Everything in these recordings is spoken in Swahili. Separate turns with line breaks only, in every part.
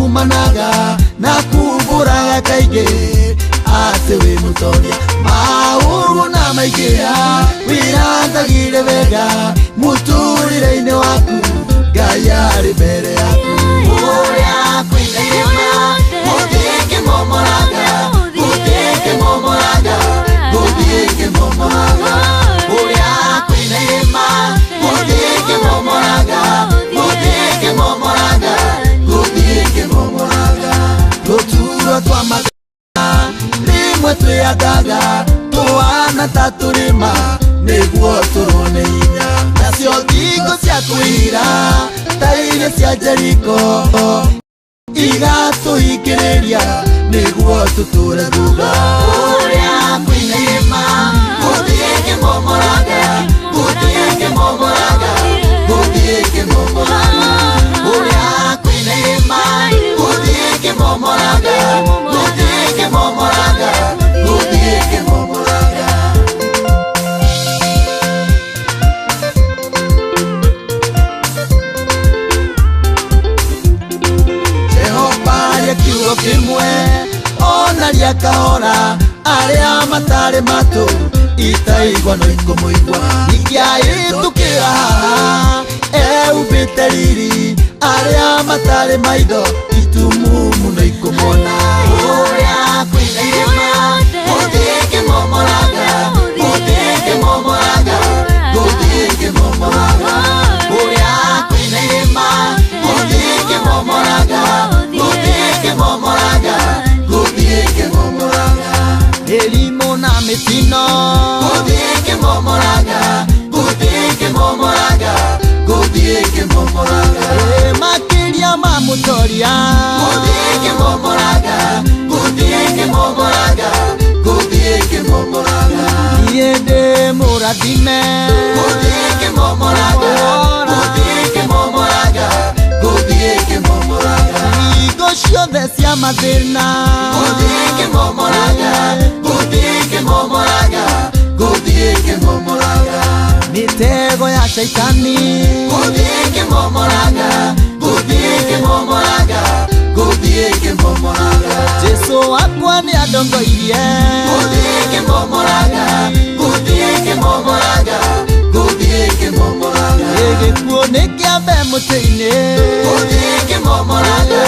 umanaga na kumburaga kaige ase we mutoria mauru na maigia wirandagire wega muturire-ine waku gayari mbere yaku uria kwinema mutike momoraga mutike momoraga mutike momoraga uria kwinema mutike momoraga mutike momoraga mutike momoraga tutura twa mathina rimwe twiyagaga tuana taturima niguo turone hinya nacio thingo cia kwira ta iria cia Jeriko igatuhingĩrĩria niguo tuture thutha uria kwinema guthiĩke momoraga guthiĩke momoraga guthiĩke momoraga uria kwinema guthiĩke momoraga guthiĩke momoraga guthiĩke momoraga kiugo kimwe onaria kahora aria matari matu itaigwa no ikumuigwa nikiaitukira haha eubite riri aria matari maitho itumumu no ikumona uria kwinema guthiĩke momoraga guthiĩke momoraga guthiĩke momoraga uria kwinema guthiĩke momoraga momoraga guthiĩke momoraga elimu na mitino guthiĩke momoraga guthiĩke momoraga guthiĩke momoraga makiria ma mutoria guthiĩke momoraga guthiĩke momoraga guthiĩke momoraga yende murathime guthiĩke momoraga guthiĩke momoraga guthiĩke momoraga ciothe cia mathina guthiĩke momoraga guthiĩke momoraga guthiĩke momoraga mitego ya shaitani guthiĩke momoraga guthiĩke momoraga guthiĩke momoraga Jesu wakwa ni adongoirie guthiĩke momoraga guthiĩke momoraga guthiĩke momoraga gĩkuũ nĩ kĩambe mũtĩ-inĩ guthiĩke momoraga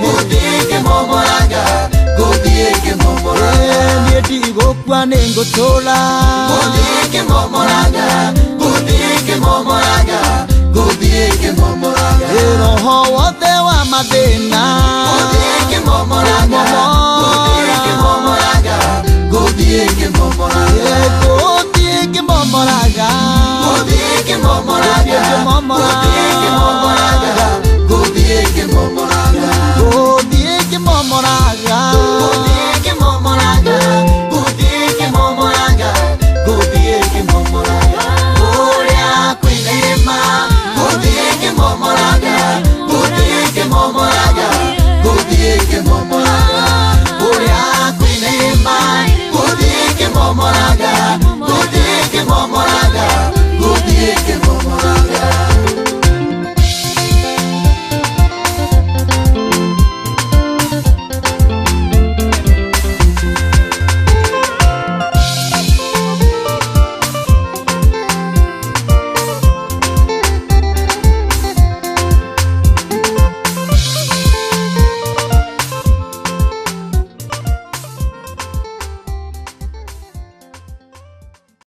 guthiĩke momoraga guthiĩke momoraga niĩ ndigũkua nĩ ngũtũũra guthiĩke momoraga guthiĩke momoraga guthiĩke momoraga roho wothe wa mathĩna guthiĩke momoraga guthiĩke momoraga guthiĩke momoraga guthiĩke momoraga guthiĩke momoraga